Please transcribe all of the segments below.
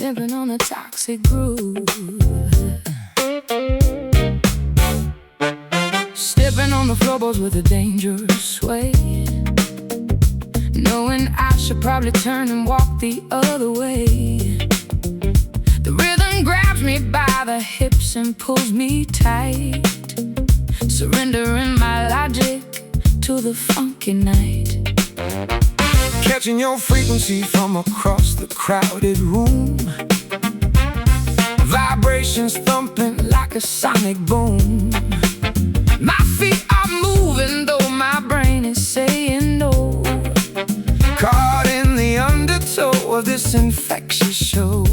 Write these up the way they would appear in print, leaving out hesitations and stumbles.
Living on a toxic groove, stepping on the floorboards with a dangerous sway, knowing I should probably turn and walk the other way. The rhythm grabs me by the hips and pulls me tight, surrendering my logic to the funky night. Catching your frequency from across the crowded room, vibrations thumping like a sonic boom. My feet are moving though my brain is saying no, caught in the undertow of this infectious show.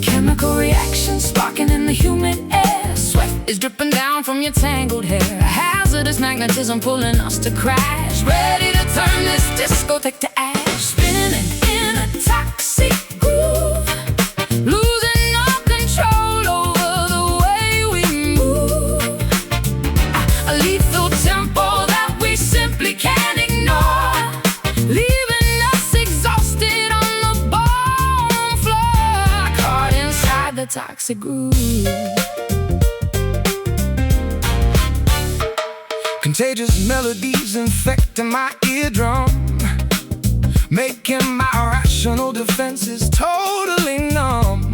Chemical reactions sparking in the humid air, sweat is dripping down from your tangled hair, hazardous magnetism pulling us to crash, ready to turn this discotheque to ash. Spinning in a toxic groove, losing all control over the way we move. A lethal tempo that we simply can't ignore, leaving us exhausted on the ballroom floor, caught inside the toxic groove. Contagious melodies infecting my eardrum, making my rational defenses totally numb.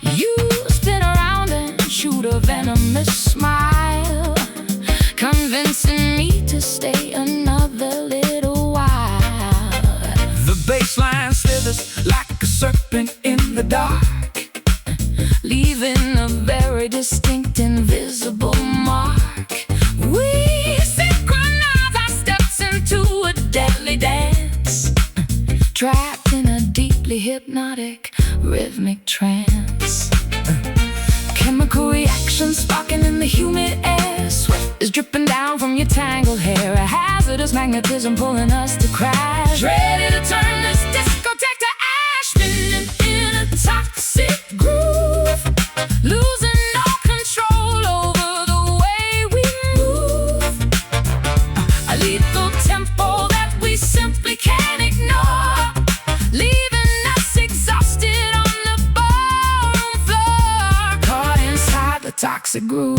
You spin around and shoot a venomous smile, convincing me to stay another little while. The bassline slithers like a serpent in the dark, leaving a very distinct invisible mark. We synchronize our steps into a deadly dance, trapped in a deeply hypnotic rhythmic trance. Chemical reactions sparking in the humid air, sweat is dripping down from your tangled hair, a hazardous magnetism pulling us to crash, ready to turn this discotheque to ash. Spinning in a toxic groove, losing all control over the way we move. A lethal tempo that we simply can't ignore, leaving us exhausted on the ballroom floor, caught inside the toxic groove.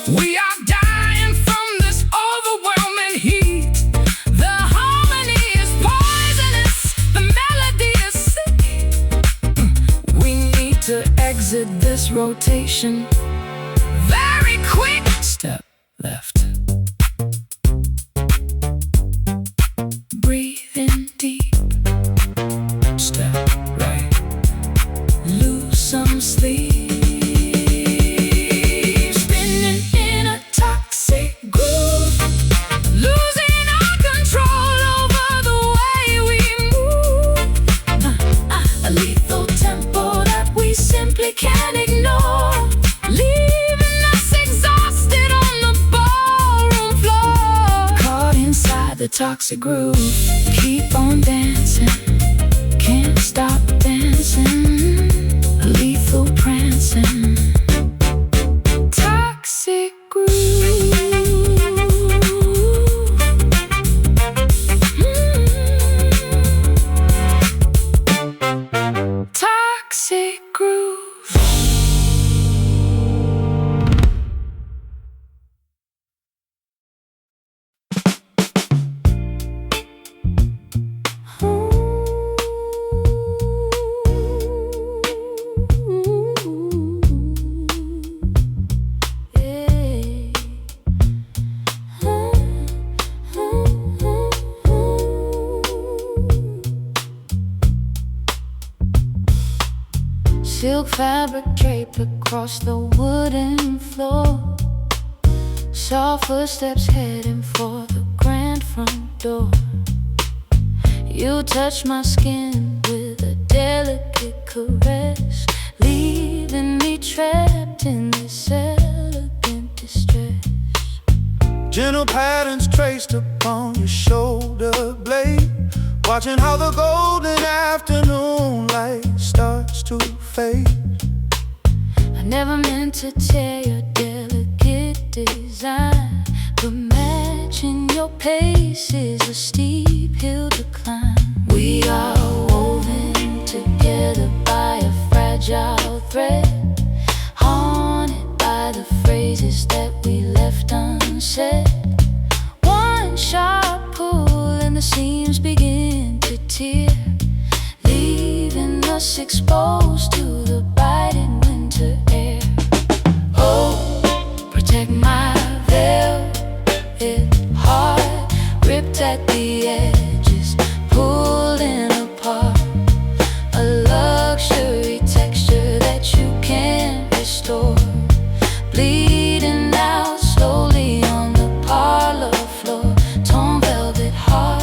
We are dying from this overwhelming heat. The harmony is poisonous, the melody is sick. We need to exit this rotation very quick. Step left, breathe in deep. Step right, lose some sleep. Can't ignore, leaving us exhausted on the ballroom floor, caught inside the toxic groove. Keep on dancing, can't stop dancing, lethal prancing, toxic groove. Toxic groove. Silk fabric draped across the wooden floor, soft footsteps heading for the grand front door. You touch my skin with a delicate caress, leaving me trapped in this elegant Gentle patterns traced upon your shoulder blade, watching how the golden afternoon light starts to fade. I never meant to tear your delicate design, but matching your pace is a steep hill to climb. We are woven together by a fragile thread, haunted by the phrases that we left unsaid. One sharp pull and the seams begin to tear, leaving us exposed to the biting winter air. Oh, protect my velvet heart, ripped at the edges, pulling apart. A luxury texture that you can't restore, bleeding out slowly on the parlor floor. Torn velvet heart.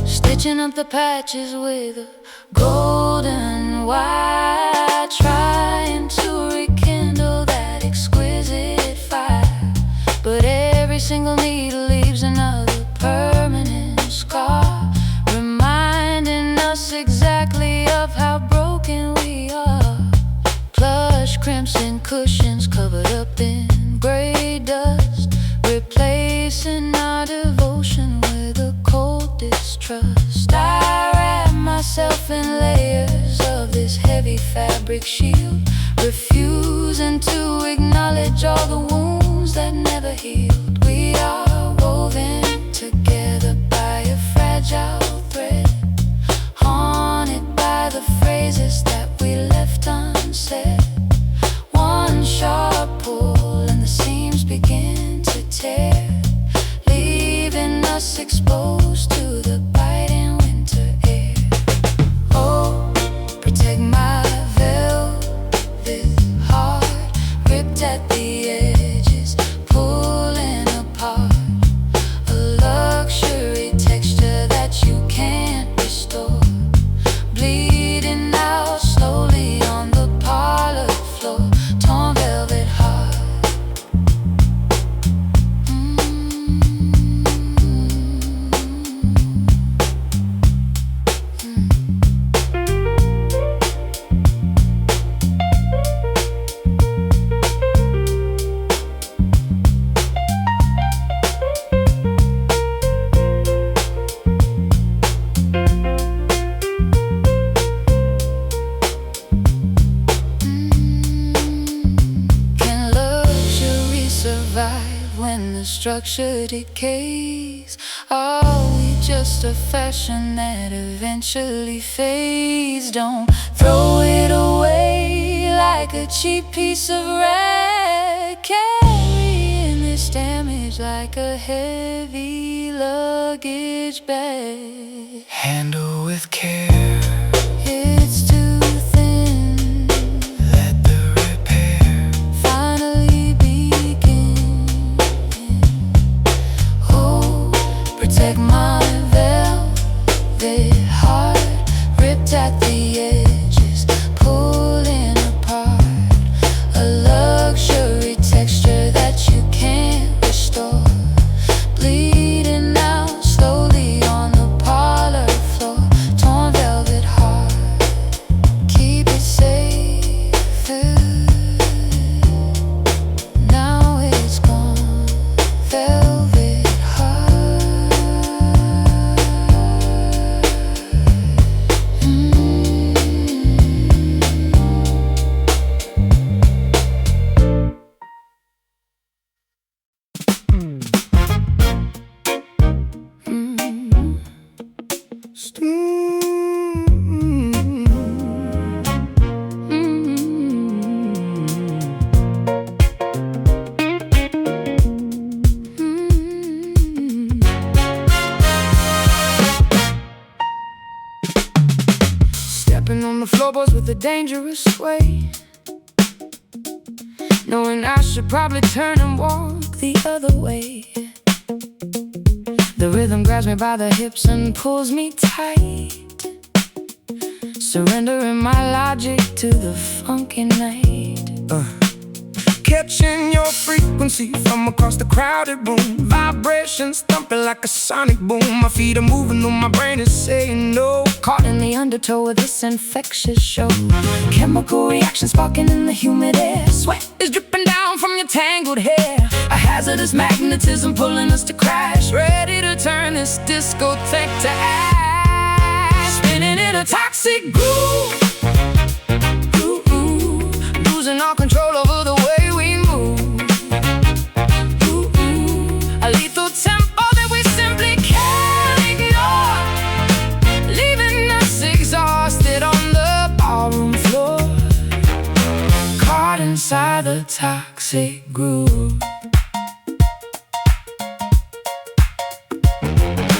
Stitching up the patches with a golden wire, trying to rekindle that exquisite fire. But every single needle leaves another permanent scar, reminding us exactly of how broken we are. Plush crimson cushions covered up in gray dust, replacing our devotion with a cold distrust. I wrap myself in layers of this heavy fabric shield, refusing to acknowledge all the wounds that never healed. We are woven together by a fragile thread, haunted by the phrases that we left unsaid. One sharp pull and the seams begin to tear, leaving us exposed to the biting winter air. Oh, protect my velvet heart, ripped at the edges, pulling apart. A luxury texture that you can't restore, bleeding out slowly on the parlor floor. Torn velvet heart. Can luxury survive when the structure decays? Are we just a fashion that eventually fades? Don't throw it away like a cheap piece of rag, carrying this damage like a heavy luggage bag. Handle with care. It's too thin. Let the repair finally begin. Oh, protect my velvet heart, ripped at the edges, pulling apart. A luxury texture that you can't restore, bleeding out slowly on the parlor floor. Torn velvet heart, keep it safe. Now it's gone. Velvet heart. Stepping on the floorboards with a dangerous sway, knowing I should probably turn and walk the other way. The rhythm grabs me by the hips and pulls me tight, surrendering my logic to the funky night. Catching your frequency from across the crowded room. Vibrations thumping like a sonic boom. My feet are moving though my brain is saying no. Caught in the undertow of this infectious show. Chemical reaction sparking in the humid air. Sweat is dripping down from your tangled hair. A hazardous magnetism pulling us to crash. Ready to turn this discotheque to ash. Spinning in a toxic groove. Losing all control over the way we move. A lethal tempo that we simply can't ignore, leaving us exhausted on the ballroom floor, Caught inside the toxic groove.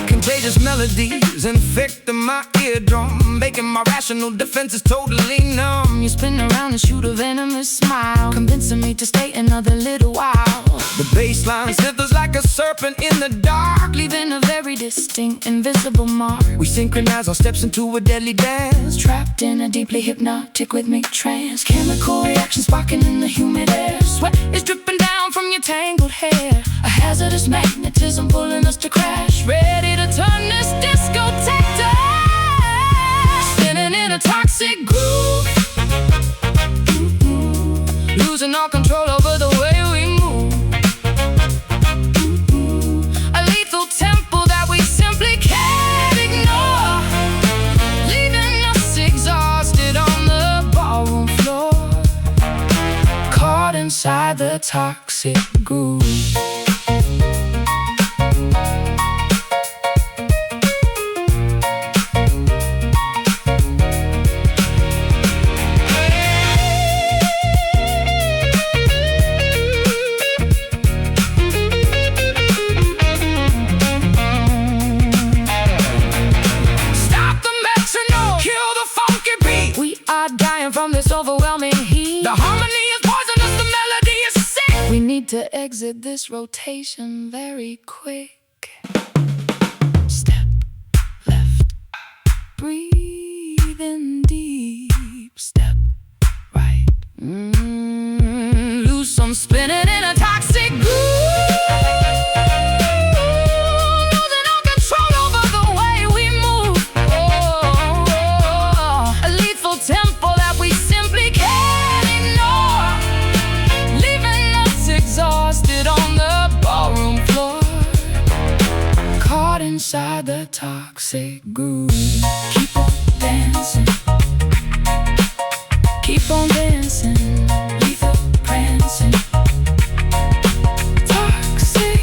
Contagious melodies infecting my eardrum, making my rational defenses totally numb. You spin around and shoot a venomous smile, convincing me to stay another little while. The bassline slithers like a serpent in the dark, Leaving a very distinct, invisible mark. we synchronize our steps into a deadly dance. Trapped in a deeply hypnotic rhythmic trance. Chemical reaction sparking in the humid air. Sweat is dripping down from your tangled hair. A hazardous magnetism pulling us to crash. Ready to turn this discotheque to ash. Spinning in a toxic groove. Losing all control over the way we move. A lethal tempo that we simply can't ignore, leaving us exhausted on the ballroom floor, Caught inside the toxic groove. from this overwhelming heat. The harmony is poisonous, the melody is sick. We need to exit this rotation very quick. Step left, breathe in deep. Step right, loose some spinning in a toxic groove. Inside the toxic groove. Keep on dancing, keep on dancing, lethal prancing. Toxic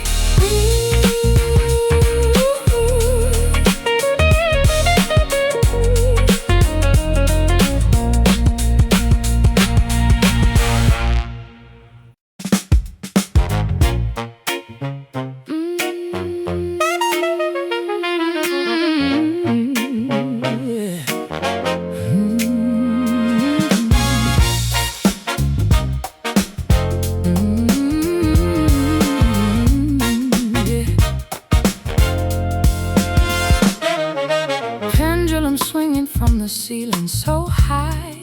from the ceiling so high,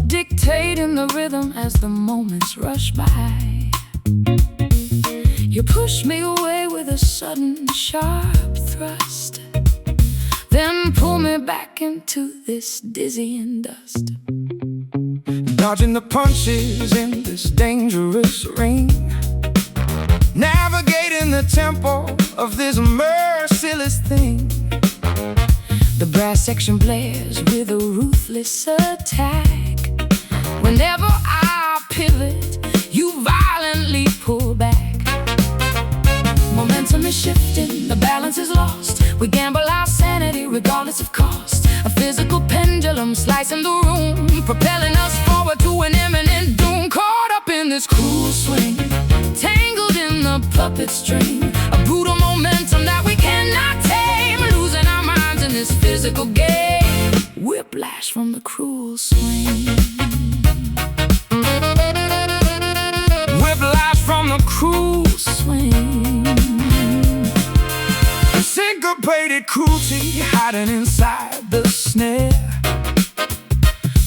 dictating the rhythm as the moments rush by. You push me away with a sudden sharp thrust, then pull me back into this dizzying dust. Dodging the punches in this dangerous ring, navigating the tempo of this merciless thing. The brass section blares with a ruthless attack. Whenever I pivot, you violently pull back. Momentum is shifting, the balance is lost. We gamble our sanity regardless of cost. A physical pendulum slicing the room, propelling us forward to an imminent doom. Caught up in this cruel swing, tangled in the puppet string. A brutal momentum that we cannot tame, losing our minds in this physical game. Whiplash from the cruel swing. Whiplash from the cruel swing. Syncopated cruelty hiding inside the snare,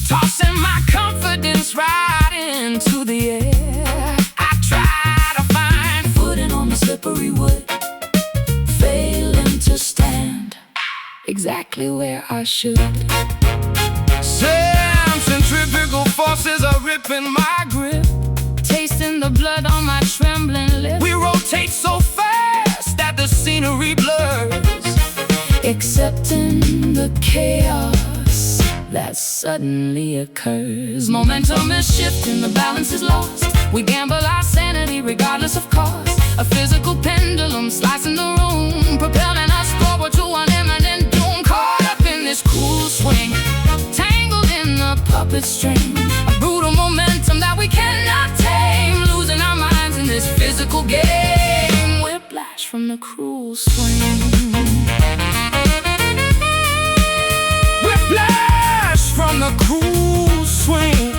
tossing my confidence right into the air. I try to find footing on the slippery wood, failing to stand exactly where I should. Centrifugal forces are ripping my grip, tasting the blood on my trembling lips. we rotate so fast that the scenery blurs, accepting the chaos that suddenly occurs. Momentum is shifting, the balance is lost. We gamble our sanity regardless of cost. A physical pendulum slicing the room, propelling us forward to an imminent doom. Caught up in this cruel swing, tangled in the puppet string. A brutal momentum that we cannot tame, losing our minds in this physical game. Whiplash from the cruel swing. whiplash from the cruel swing.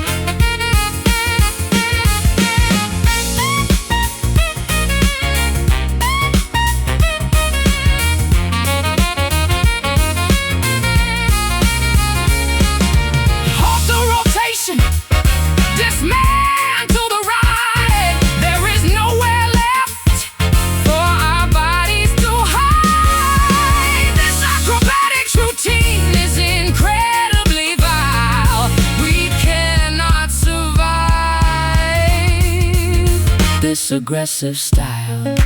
Halt the rotation, dismantle the ride. There is nowhere left for our bodies to hide. This acrobatic routine is incredibly vile. We cannot survive This aggressive style.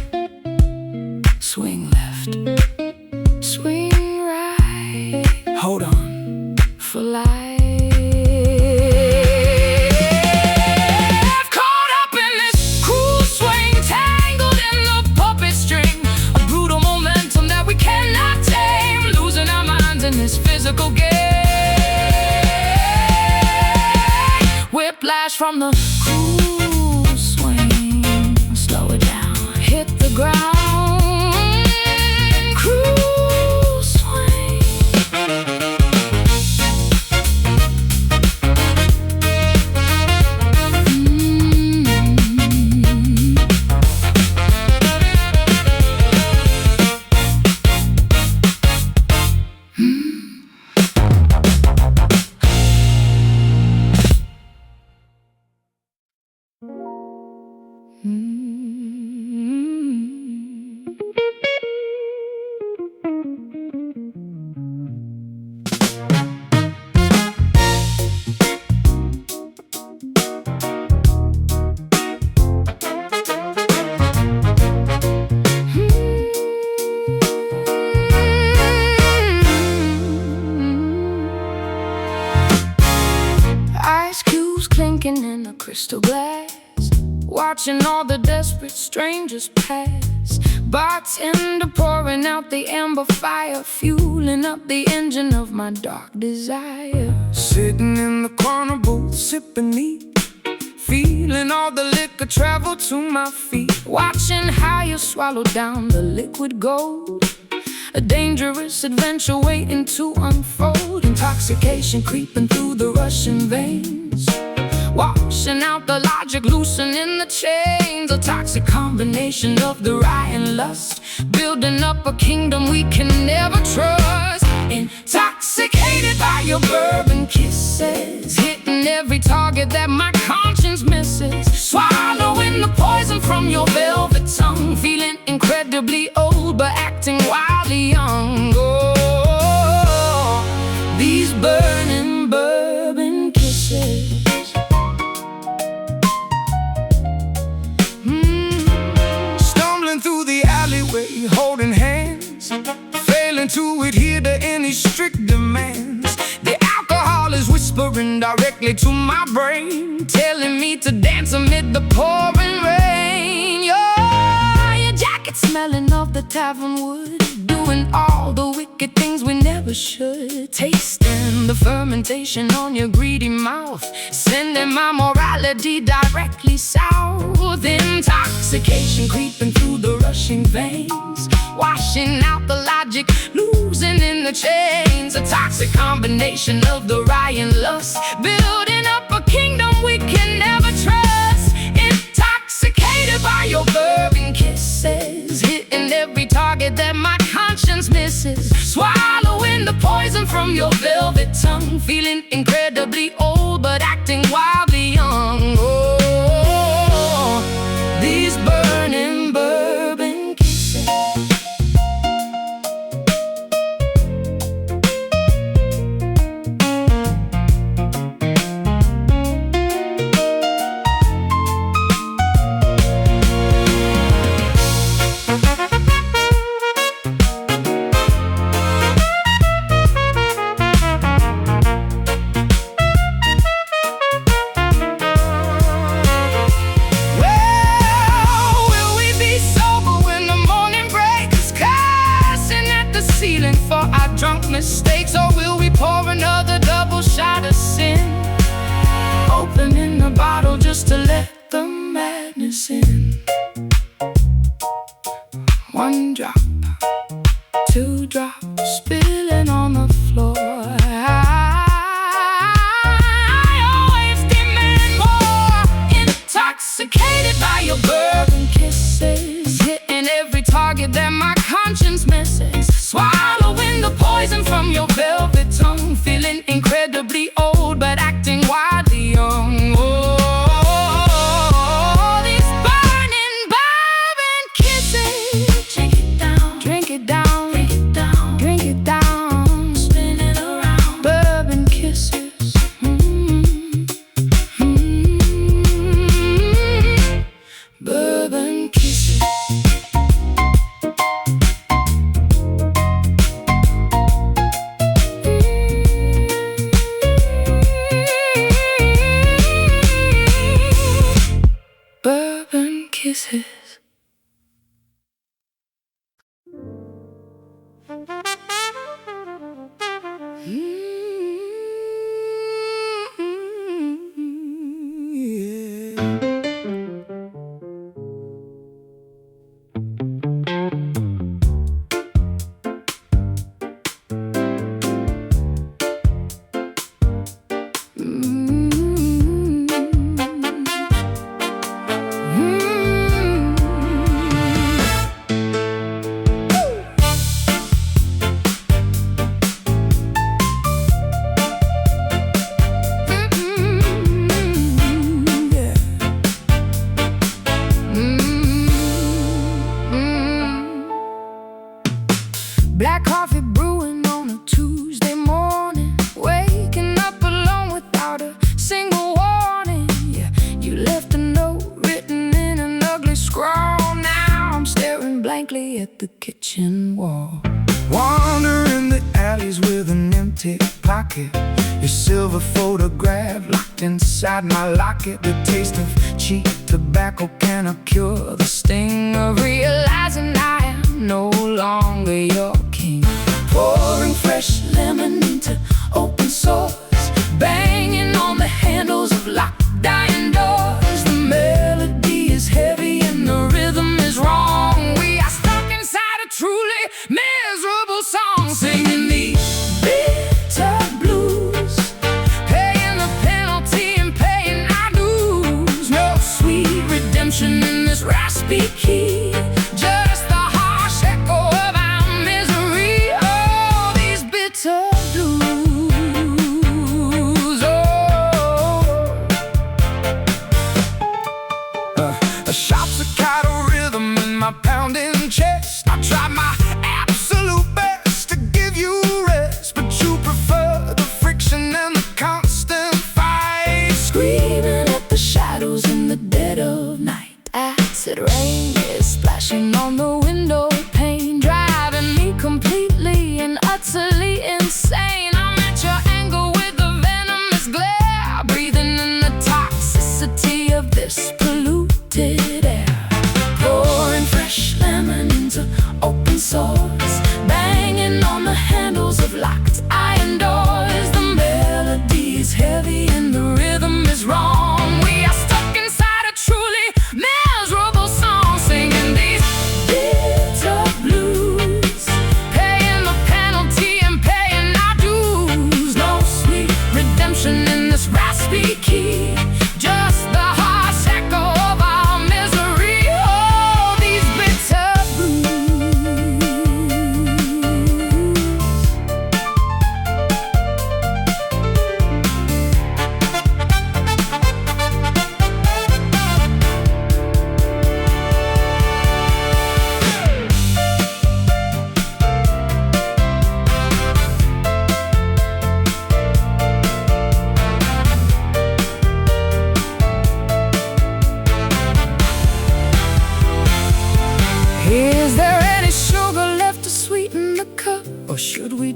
Swing left, swing right, Hold on. for life. Caught up in this cruel swing, tangled in the puppet string. A brutal momentum that we cannot tame, losing our minds in this physical game. Whiplash from the cruel swing. Slow it down, hit the ground. Cruel swing. Ice cubes clinking in a crystal glass, watching all the desperate strangers pass. Bartender pouring out the amber fire, fueling up the engine of my dark desire. Sitting in the corner booth, sipping neat, feeling all the liquor travel to my feet. Watching how you swallow down the liquid gold, a dangerous adventure waiting to unfold. Intoxication creeping through the rushing veins, washing out the logic, loosening the chains. A toxic combination of the rye and lust, building up a kingdom we can never trust. Intoxicated by your bourbon kisses, hitting every target that my conscience misses. Swallowing the poison from your velvet tongue, feeling incredibly old but acting wildly young. Oh, these burning bourbon kisses. Stumbling through the alleyway, holding hands, failing to adhere to any strict demands. The alcohol is whispering directly to my brain, telling me to dance amid the pouring rain. Your jacket smelling of the tavern wood, doing all the wicked things we never should. Tasting the fermentation on your greedy mouth, sending my morality directly south. Intoxication creeping through the rushing veins, washing out the logic, losing in the chains. A toxic combination of the rye and lust, building up a kingdom we can never trust. Intoxicated by your bourbon kisses, hitting every target that my conscience from your velvet tongue, feeling incredibly old but acting wildly young. Oh, these burning bourbon kisses. For our drunk mistakes, or will we pour another double shot of sin? Opening the bottle just to let the madness in. One drop, two drops, spilling on the floor. I always demand more. Intoxicated by your bourbon kisses, hitting every target that my conscience misses. Swallowing the poison from your velvet tongue, feeling incredibly old but acting wildly young. Oh, these burning bourbon kisses. Drink it down, drink it down, drink it down, drink it down, spin it around. Bourbon kisses. Bourbon kisses. Bourbon kisses. Black coffee brewing on a Tuesday morning, waking up alone without a single warning. Yeah, you left a note written in an ugly scrawl. Now I'm staring blankly at the kitchen wall. Wandering the alleys with an empty pocket, your silver photograph locked inside my locket. The taste of cheap tobacco cannot cure the sting of realizing I am no longer your king. Pouring fresh lemon into open sores, banging on the handles of locked dying doors. The melody is heavy and the rhythm is wrong. We are stuck inside a truly miserable song, singing these bitter blues, paying the penalty and paying our dues. No sweet redemption in this raspy key, just the harsh echo of our misery. Oh, these bitter blues. A sharp staccato rhythm in my pounding chest. I tried my absolute best to give you rest, but you prefer the friction and the constant fight. Screaming at the shadows in the dead of night. Acid rain is splashing on the window pane, driving me completely and utterly insane. I'm at your anger with the venomous glare, breathing in the toxicity of this polluted air. Pouring fresh lemon into open sores, banging on the handles of locked iron doors. The melody is heavy and the rhythm is wrong. We are stuck inside a truly miserable song, singing these bitter blues, paying the penalty and paying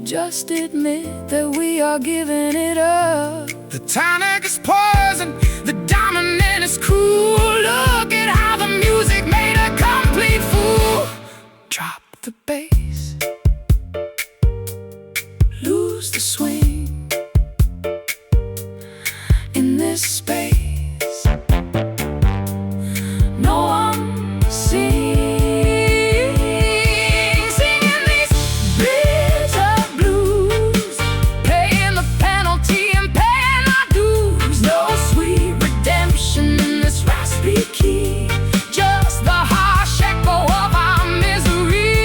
just admit that we are giving it up. The tonic is poison, the dominant is cruel. Look at how the music made a complete fool. Drop the bass, lose the swing in this space. No one singing these bitter blues, paying the penalty and paying our dues. No sweet redemption in this raspy key, just the harsh echo of our misery.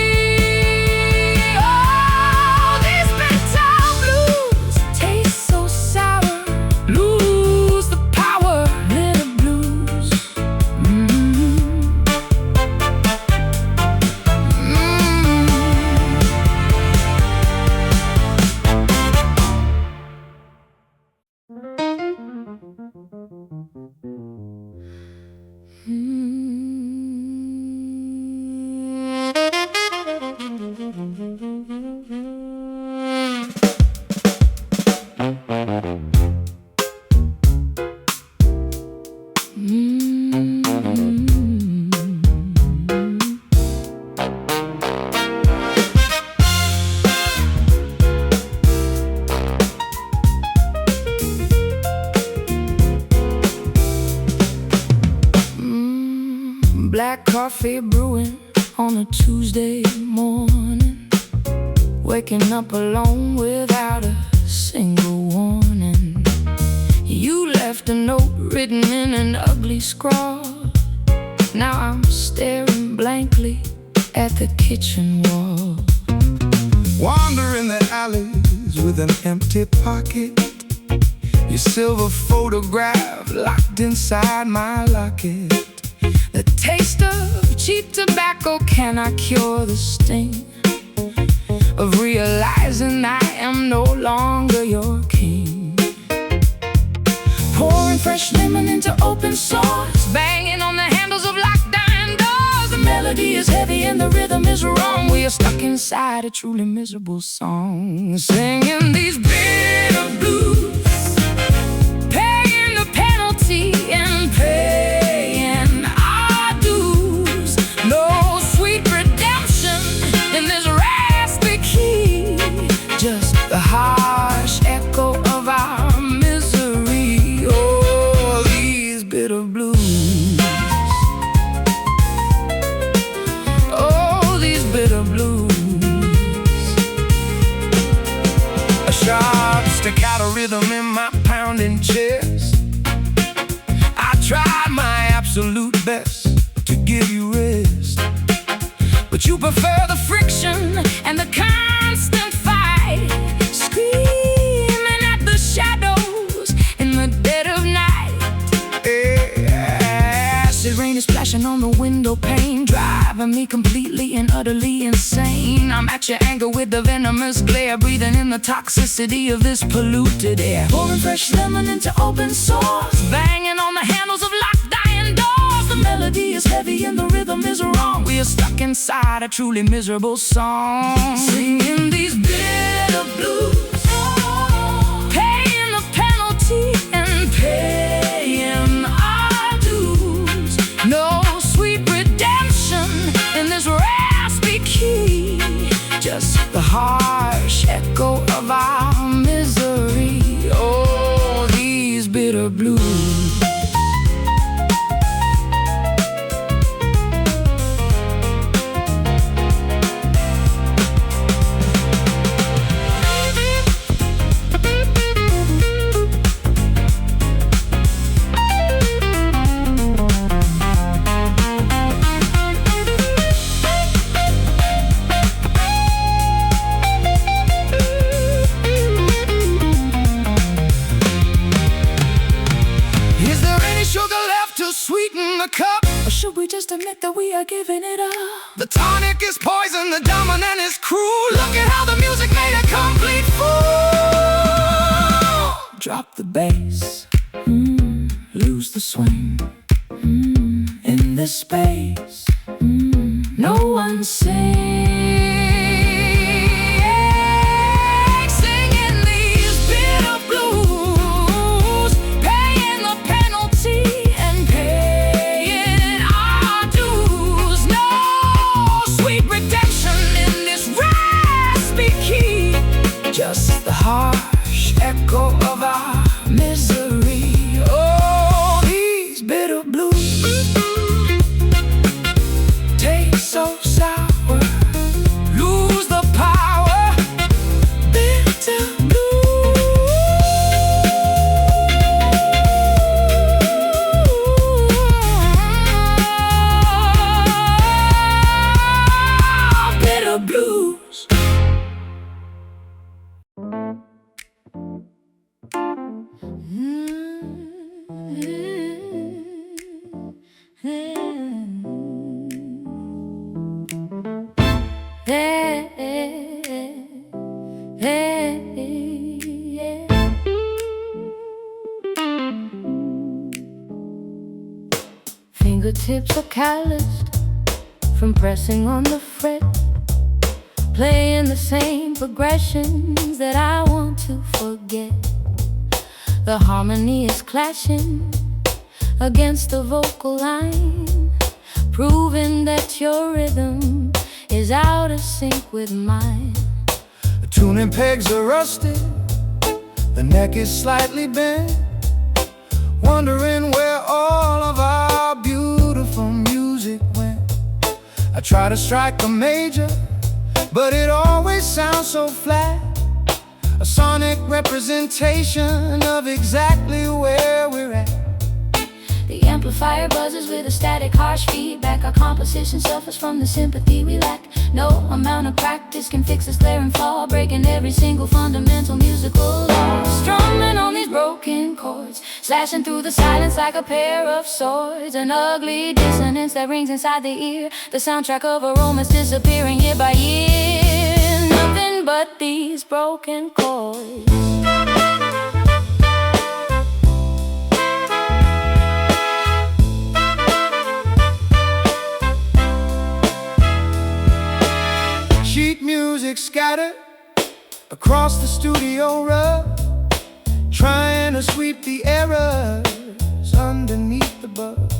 Oh, these bitter blues taste so sour, lose the power. Bitter blues. Black coffee brewing on a Tuesday morning, waking up alone without a single warning. You left a note written in an ugly scrawl. Now I'm staring blankly at the kitchen wall. wandering the alleys with an empty pocket. Your silver photograph locked inside my locket. The taste of cheap tobacco cannot cure the sting of realizing I am no longer your king. Pouring fresh lemon into open sores, banging on the handles of locked dying doors. The melody is heavy and the rhythm is wrong. We are stuck inside a truly miserable song, singing these bitter blues, paying the penalty and paying our dues. No sweet redemption in this raspy key, just the harsh echo of our misery. Oh, these bitter blues. Oh, these bitter blues. A sharp staccato rhythm in my pounding chest. I tried my absolute best to give you rest, But you prefer the friction and the constant fight, screaming at the shadows in the dead of night. Acid rain is splashing on the window pane, driving me completely and utterly insane. I'm at your anger with the venomous glare, breathing in the toxicity of this polluted air. Pouring fresh lemon into open sores, banging on the handles of locked dying doors. The melody is heavy and the rhythm is wrong. We are stuck inside a truly miserable song, singing these bitter blues, paying the penalty and paying our dues. No sweet redemption in this raspy key, just the harsh echo of our misery. Oh, these bitter blues. sweeten the cup, or should we just admit that we are giving it up? The tonic is poison, the dominant is cruel. Look at how the music made a complete fool. Drop the bass, lose the swing, in this space, no one sings just the harsh echo of our misery. Oh, these bitter blues taste so sour, lose the power. Bitter blues. Fingertips are calloused from pressing on the fret, playing the same progressions that I want to forget. The harmony is clashing against the vocal line, proving that your rhythm is out of sync with mine. The tuning pegs are rusted, the neck is slightly bent, wondering where all of our beautiful music went. I try to strike a major, but it always sounds so flat, a sonic representation of exactly where we're at. The amplifier buzzes with a static, harsh feedback. Our composition suffers from the sympathy we lack. No amount of practice can fix this glaring flaw, breaking every single fundamental musical law. Strumming on these broken chords, slashing through the silence like a pair of swords. An ugly dissonance that rings inside the ear, the soundtrack of a romance disappearing year by year. Nothing but these broken chords. Sheet music scattered across the studio rug, trying to sweep the errors underneath the bug.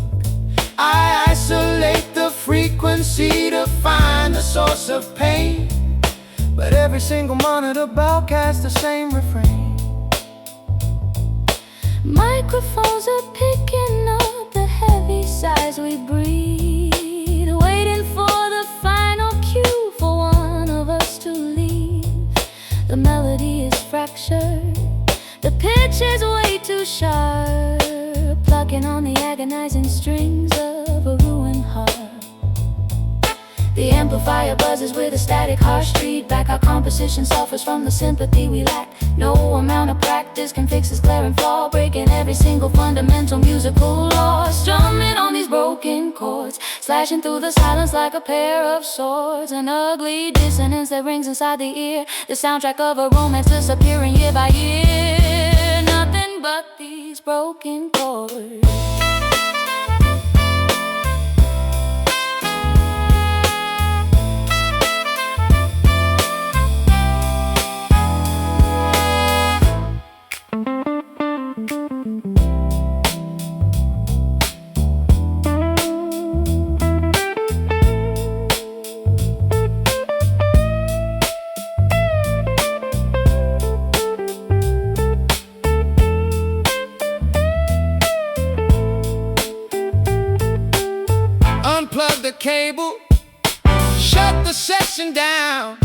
I isolate the frequency to find the source of pain, but every single monitor broadcasts the same refrain. Microphones are picking up the heavy sighs we breathe, waiting for the final cue for one of us to leave. The melody is fractured, the pitch is way too sharp, plucking on the agonizing strings of a ruined heart. The amplifier buzzes with a static, harsh feedback. Our composition suffers from the sympathy we lack. No amount of practice can fix this glaring flaw, breaking every single fundamental musical law. Strumming on these broken chords, slashing through the silence like a pair of swords. An ugly dissonance that rings inside the ear, the soundtrack of a romance disappearing year by year. Nothing but these broken chords. Unplug the cable, shut the session down.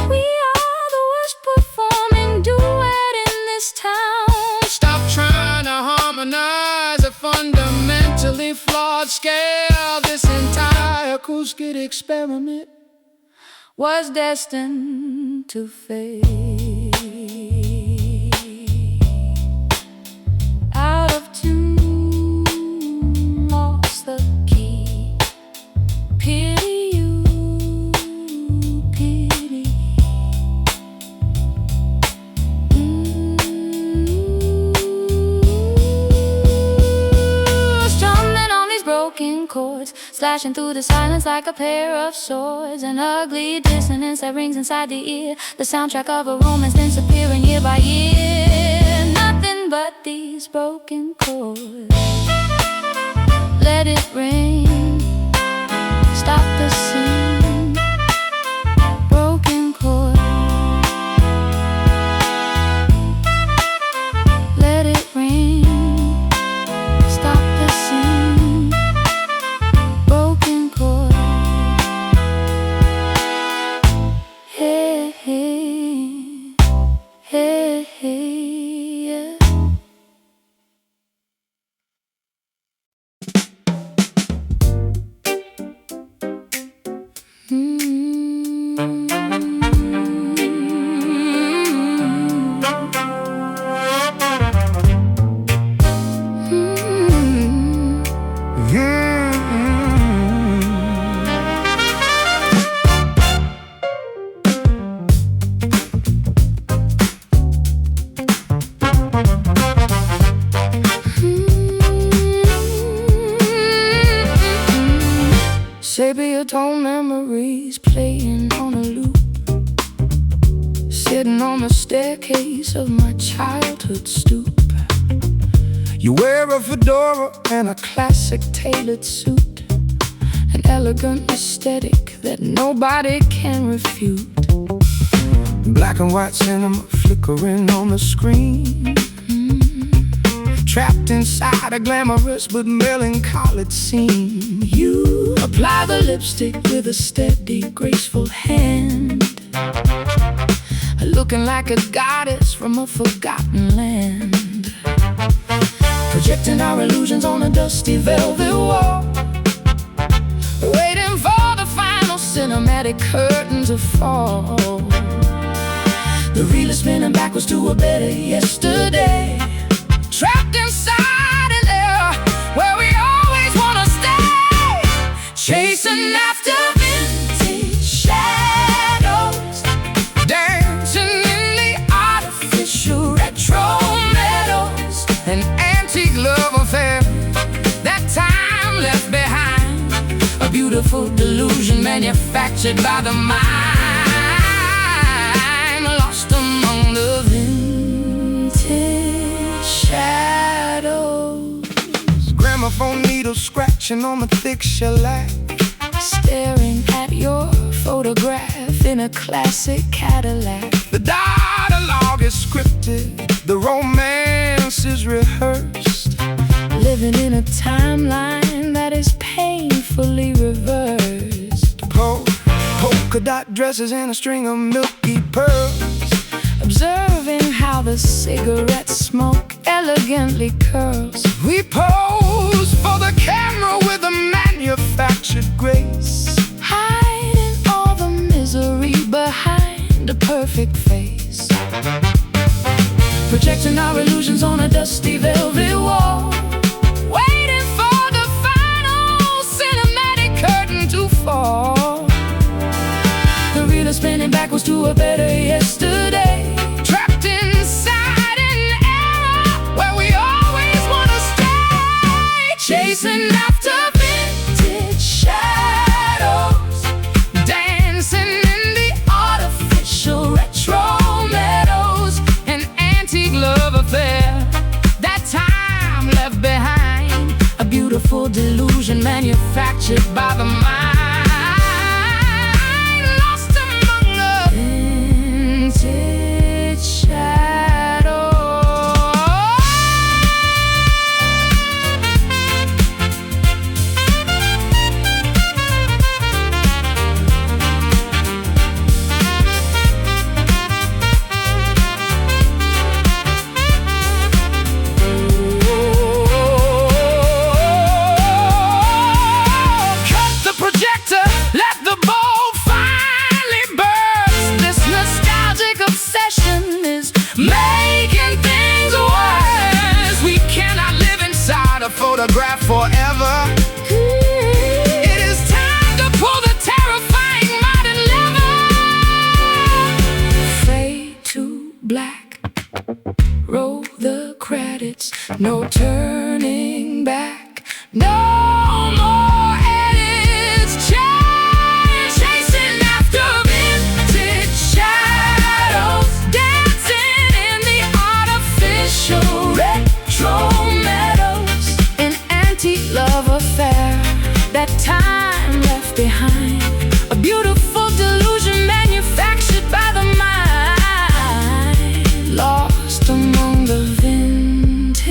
We are the worst performing duet in this town. Stop trying to harmonize a fundamentally flawed scale. This entire acoustic experiment was destined to fade. Out of tune, lost the key. Pity you, pity. Strumming on these broken chords, slashing through the silence like a pair of swords. An ugly dissonance that rings inside the ear, the soundtrack of a romance disappearing year by year. Nothing but these broken chords. Let it rain, stop the scene. Broken chords. sitting on the staircase of my childhood stoop. You wear a fedora And a classic tailored suit, an elegant aesthetic that nobody can refute. black and white cinema flickering on the screen. Trapped inside a glamorous but melancholic scene. You apply the lipstick with a steady, graceful hand, looking like a goddess from a forgotten land, projecting our illusions on a dusty velvet wall, waiting for the final cinematic curtain to fall. The reel is spinning backwards to a better yesterday, trapped inside an era where we always wanna stay, chasing after vintage shadows, Dancing in the artificial retro meadows, an antique love affair that time left behind, a beautiful delusion manufactured by the mind, lost among the vintage shadows. gramophone needles scratching on the thick shellac, Staring at your photograph in a classic Cadillac. the dialogue is scripted, the romance is rehearsed, Living in a timeline that is painfully reversed. polka dot dresses and a string of milky pearls, Observing how the cigarette smoke elegantly curls. we pose for the camera with a manufactured grace, Hiding all the misery behind a perfect face, projecting our illusions on a dusty velvet wall, waiting for the final cinematic curtain to fall. The reel is spinning backwards to a better yesterday, trapped inside an era where we always wanna stay, chasing after vintage shadows, dancing in the artificial retro meadows, an antique love affair that time left behind, a beautiful delusion manufactured by the mind, lost among the vintage shadows. Cut the projector, let the bulb finally burst. This nostalgic obsession is making things worse. We cannot live inside a photograph forever. It is time to pull the terrifying modern lever. Fade to black, roll the credits, no turning back, no more edits. Chasing after vintage shadows, dancing in the artificial retro meadows, an antique love affair that time left behind, a beautiful delusion manufactured by the mind, lost among the vintage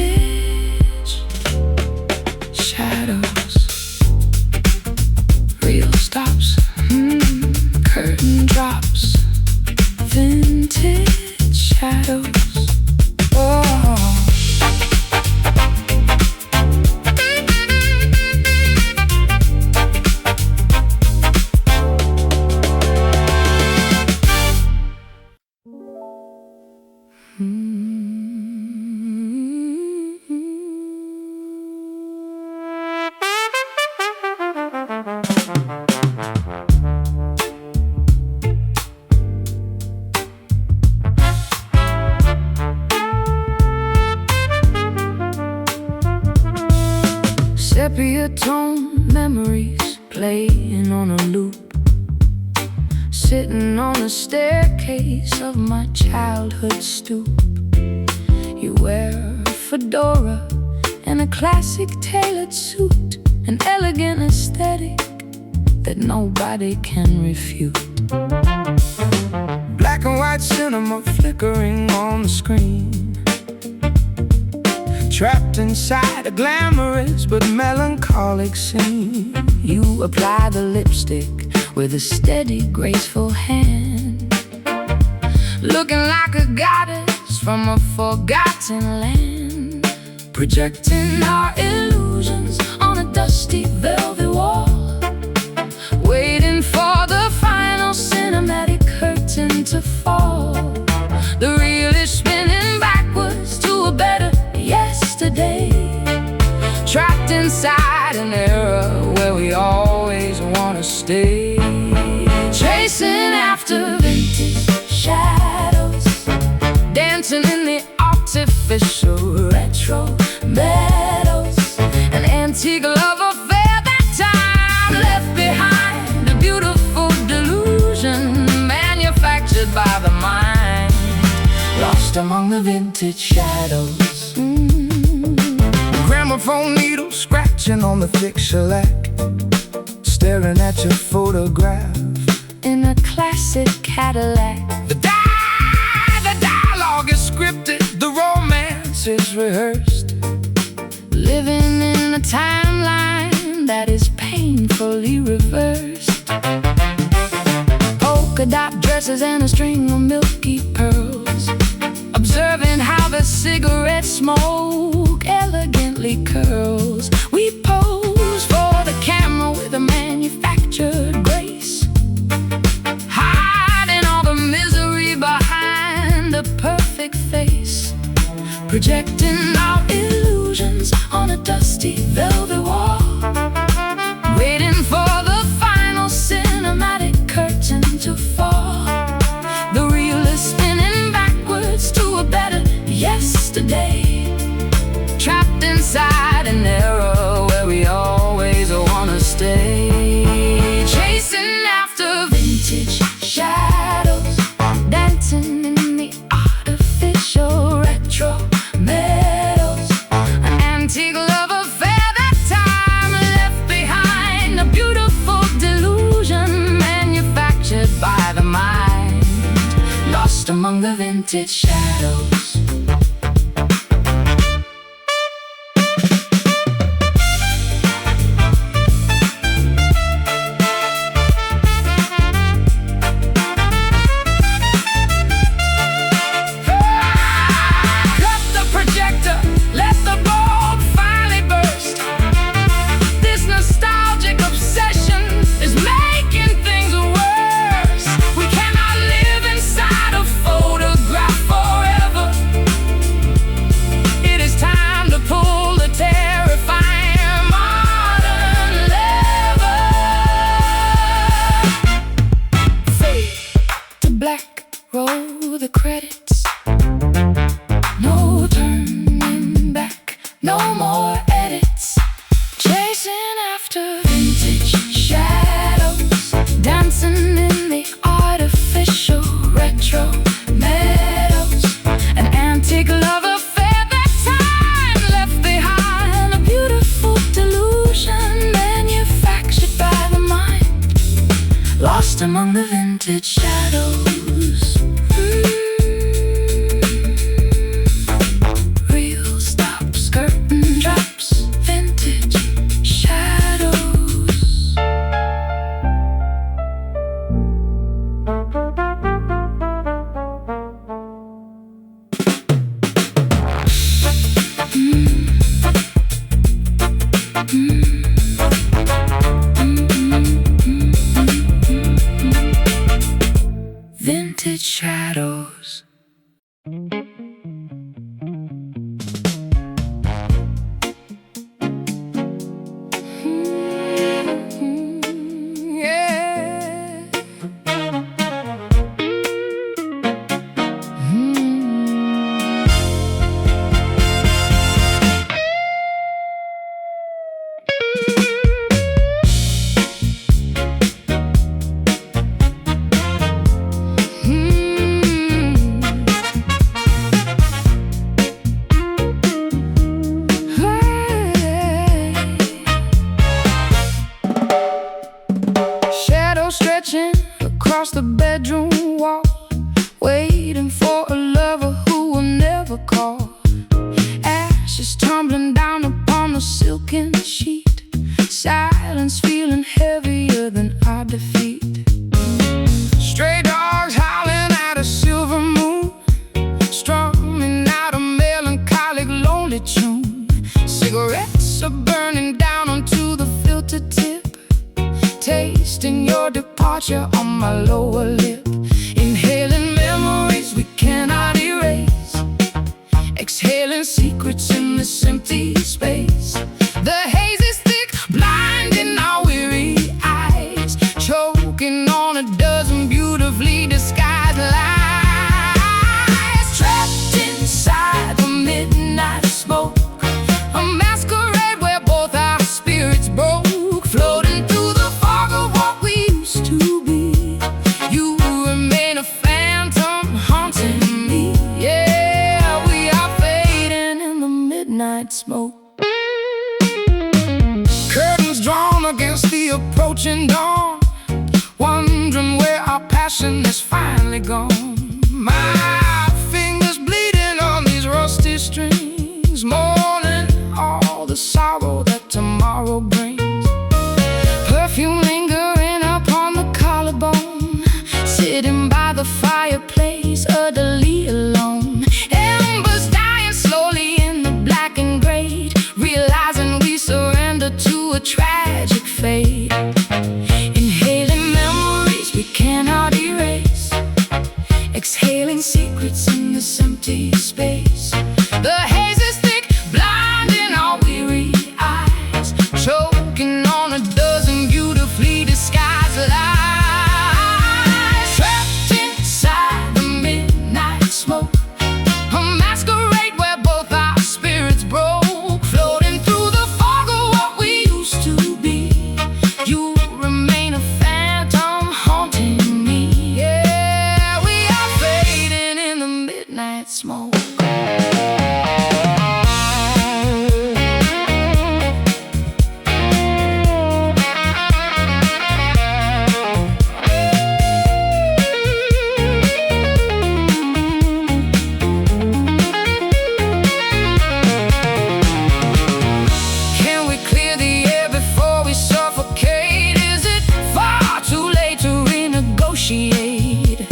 shadows. Reel stops, curtain drops, vintage shadows. Oh. Sepia tone memories playing on a loop, sitting on the staircase of my childhood stoop. You wear a fedora and a classic tailored suit, an elegant aesthetic that nobody can refute. Black and white cinema flickering on the screen, trapped inside a glamorous but melancholic scene. You apply the lipstick with a steady, graceful hand, looking like a goddess from a forgotten land, projecting our illusions on a dusty velvet wall, waiting for the final cinematic curtain to fall. The reel is spinning backwards to a better yesterday, trapped inside an era where we always want to stay, chasing after vintage shadows, dancing in the artificial retro meadows, an antique love affair that time left behind, a beautiful delusion manufactured by the mind, lost among the vintage shadows. Gramophone needle scratching on the thick shellac, staring at your photograph in a classic Cadillac. The dialogue is scripted, the romance is rehearsed, living in a timeline that is painfully reversed. Polka dot dresses and a string of milky pearls, observing how the cigarette smoke elegantly curls. We pose for the camera with a manufactured grace, hiding all the misery behind a perfect face, projecting our illusions on a dusty velvet wall, waiting for the final cinematic curtain to fall. The reel is spinning backwards to a better yesterday, trapped inside an era where we always want to stay, chasing after vintage shadows, dancing in the artificial retro meadows, an antique love affair that time left behind, a beautiful delusion manufactured by the mind, lost among the vintage shadows. Roll the credits, no turning back, no more edits, chasing after vintage shadows, dancing in the artificial retro meadows, an antique love affair that time left behind, a beautiful delusion manufactured by the mind, lost among the vintage shadows. Reel stops, curtain drops, vintage shadows. Vintage shadows. departure on my lower lip. Inhaling memories we cannot erase, exhaling secrets in this empty space. The haze is thick, blinding our weary eyes, choking on a dozen beautifully disguised lies. Trapped inside the midnight smoke, a masquerade where both our spirits broke, floating through the fog of what we used to be. You remain a phantom haunting me. Yeah, we are fading in the midnight smoke. Curtains drawn against the approaching dawn, wondering where our passion is finally gone. My fingers bleeding on these rusty strings, mourning all the sorrow that tomorrow brings. Perfume lingering upon the collarbone, sitting by the fireplace, utterly alone. Embers dying slowly in the blackened grate, realizing we surrender to a tragic fate. Inhaling memories we cannot erase, exhaling secrets in this empty space. The haze is thick, blinding our weary eyes, choking on a dozen beautifully disguised lies. Trapped inside the midnight smoke, a masquerade where both our spirits broke, floating through the fog of what we used to be. You remain a phantom haunting me. Yeah, we are fading in the midnight smoke. Can we clear the air before we suffocate? Is it far too late to renegotiate?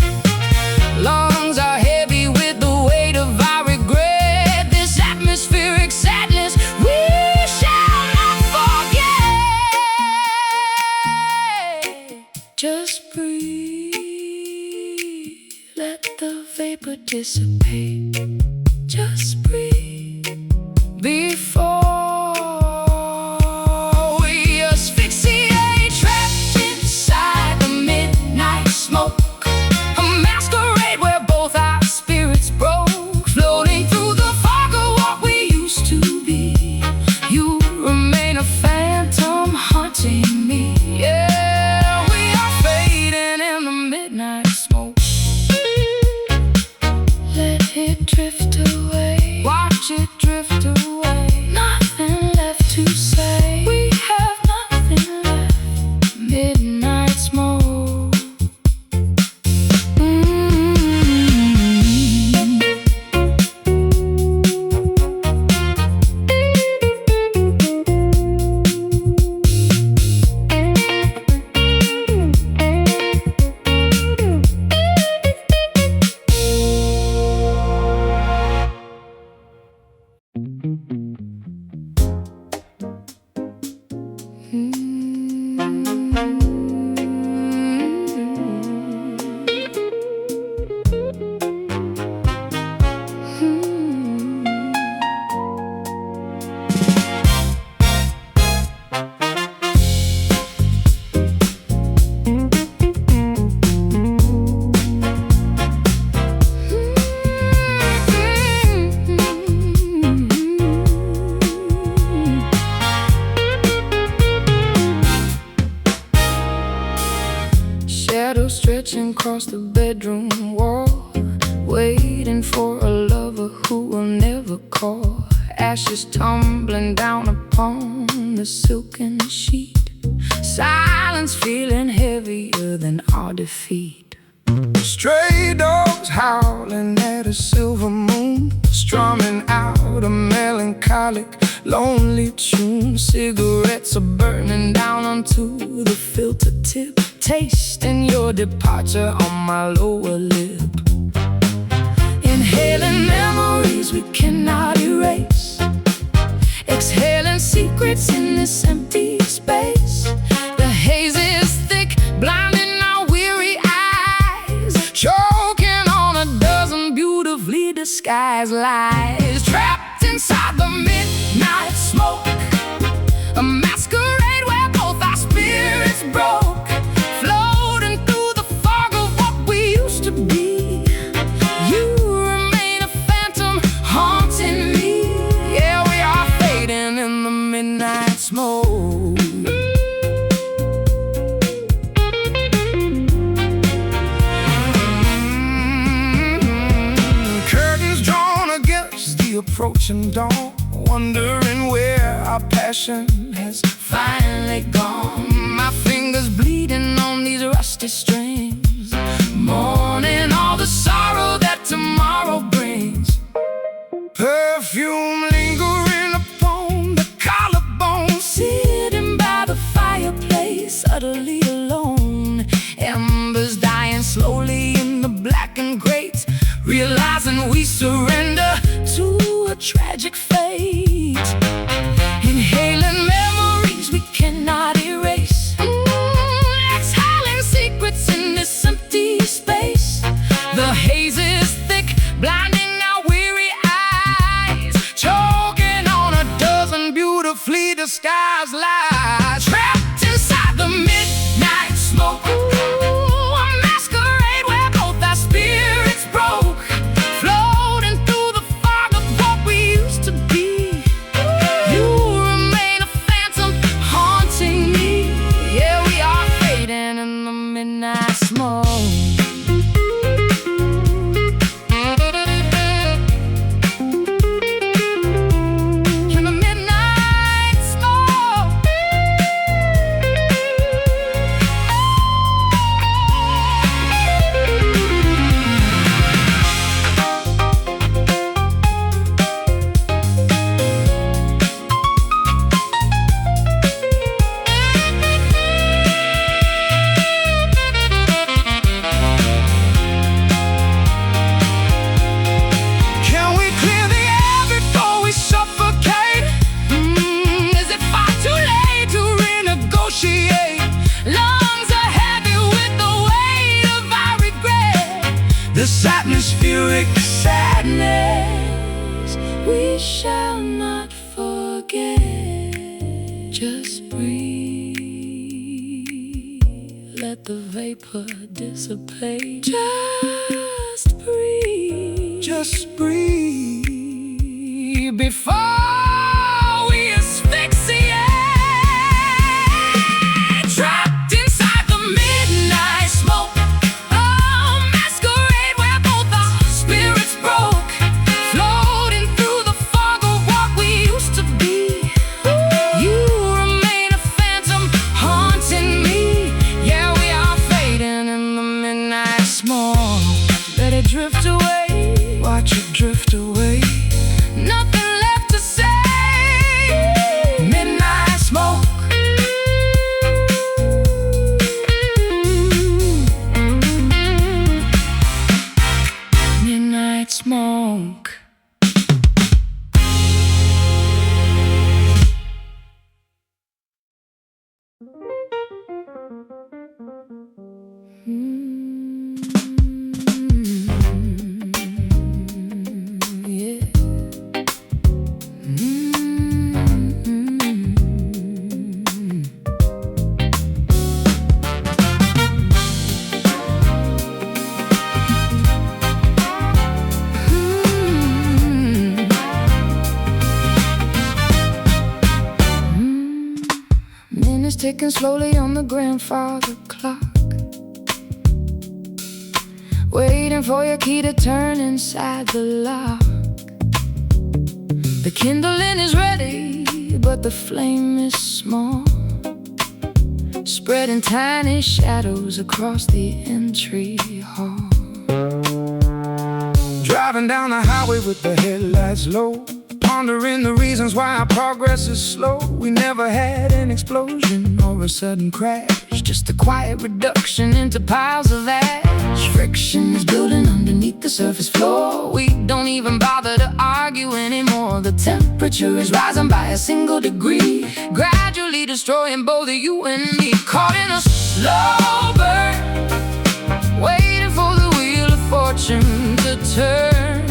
Lungs are heavy with the weight of our regret, this atmospheric sadness we shall not forget. Just breathe, let the vapor dissipate. Just breathe before we asphyxiate. Trapped inside the midnight smoke, a masquerade where both our spirits broke, floating through the fog of what we used to be. You remain a phantom haunting me. Yeah, we are fading in the midnight smoke. Let it drift away, watch it drift away. Nothing left to say, we have nothing left. Midnight smoke. Shadows stretching across the bedroom wall, waiting for a lover who will never call. Ashes tumbling down upon the silken sheet, silence feeling heavier than our defeat. Stray dogs howling at a silver moon, strumming out a melancholic, lonely tune. Cigarettes are burning down onto the filter tip, tasting your departure on my lower lip. Inhaling memories we cannot erase, exhaling secrets in this empty space. The haze is thick, blinding our disguise lies. Trapped inside the midnight smoke, a masquerade where both our spirits broke, floating through the fog of what we used to be. You remain a phantom haunting me. Yeah, we are fading in the midnight smoke. Curtains drawn against the approaching dawn, wondering where our passion has finally gone. My fingers bleeding on these rusty strings, mourning all the sorrow that tomorrow brings. Perfume lingering upon the collarbone, sitting by the fireplace, utterly alone. Embers dying slowly in the blackened grate, realizing we surrender to a tragic fate. Inhaling memories we cannot erase, exhaling secrets in this empty space. The haze is thick, blinding our weary eyes, choking on a dozen beautifully disguised lies. Trapped inside the midnight smoke, a masquerade where both our spirits broke, floating through the fog of what we used to be. You remain a phantom haunting me. Yeah, we are fading in the midnight smoke. In the midnight smoke. Can we clear the air before we suffocate? Is it far too late to renegotiate? Lungs are heavy with the weight of our regret. This atmospheric sadness we shall not forget. Just breathe, let the vapor dissipate. Just breathe, before we asphyxiate. Trapped inside the midnight smoke, a masquerade where both our spirits broke, floating through the fog of what we used to be. You remain a phantom haunting me. Yeah, we are fading in the midnight smoke. Let it drift away, watch it drift away. Nothing left to say. Midnight smoke. Midnight smoke. Yeah. Minutes ticking slowly on the grandfather clock, waiting for your key to turn inside the lock. The kindling is ready, but the flame is small, spreading tiny shadows across the entry hall. Driving down the highway with the headlights low, pondering the reasons why our progress is slow. We never had an explosion or a sudden crash, just a quiet reduction into piles of ash. Friction is building underneath the surface floor. We don't even bother to argue anymore. The temperature is rising by a single degree, gradually destroying both you and me. Caught in a slow burn, waiting for the wheel of fortune to turn.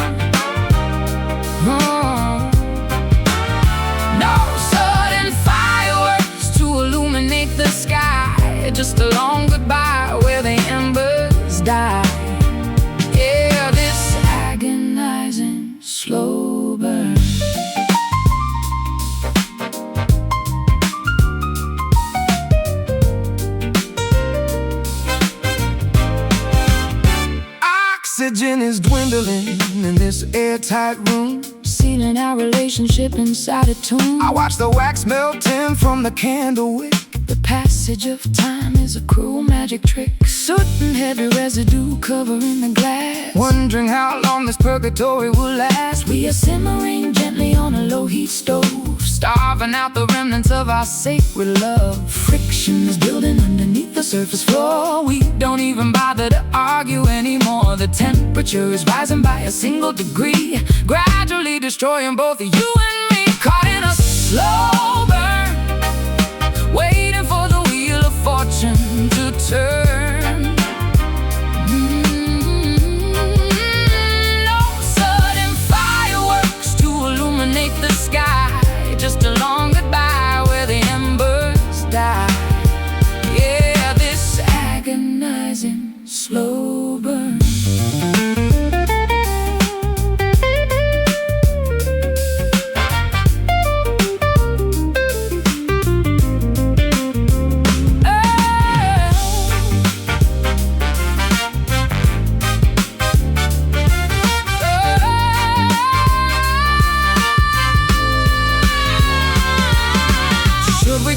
is dwindling in this airtight room, sealing our relationship inside a tomb. I watch the wax melting from the candle wick. The passage of time is a cruel magic trick. Soot and heavy residue covering the glass, wondering how long this purgatory will last. We are simmering gently on a low-heat stove, starving out the remnants of our sacred love. Friction is building underneath the surface floor. We don't even bother to argue anymore. The temperature is rising by a single degree, gradually destroying both you and me. Caught in a slow burn, waiting for the wheel of fortune to turn. No sudden fireworks to illuminate the sky, just a long goodbye where the embers die. Yeah, this agonizing slow burn.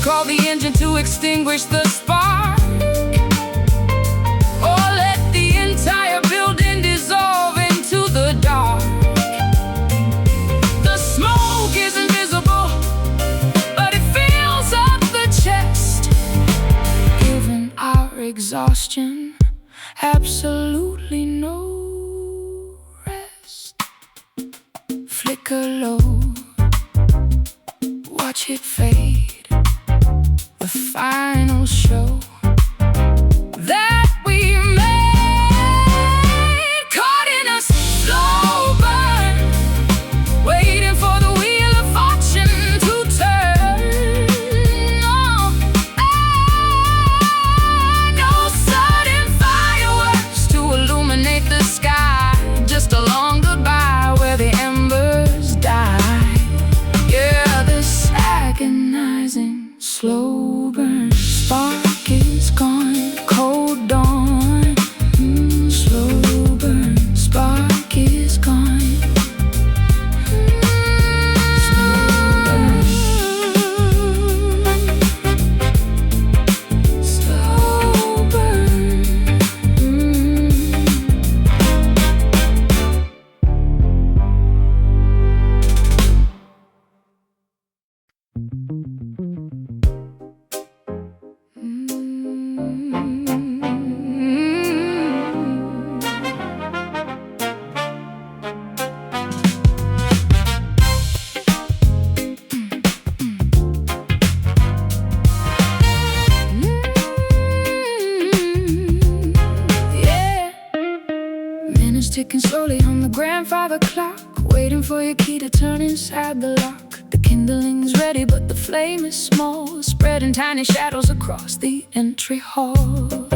Call the engine to extinguish the spark, or let the entire building dissolve into the dark. The smoke is invisible, but it fills up the chest, giving our exhaustion absolutely no rest. Flicker low, watch it fade. The final show that we made, caught in a slow burn, waiting for the wheel of fortune to turn. No sudden fireworks to illuminate the sky, just a long goodbye where the embers die. Yeah, this agonizing slow burn. Spark is gone, cold dawn. Slow burn. Spark is gone. Slow burn. Slow burn. Ticking slowly on the grandfather clock, waiting for your key to turn inside the lock. The kindling's ready, but the flame is small, spreading tiny shadows across the entry hall.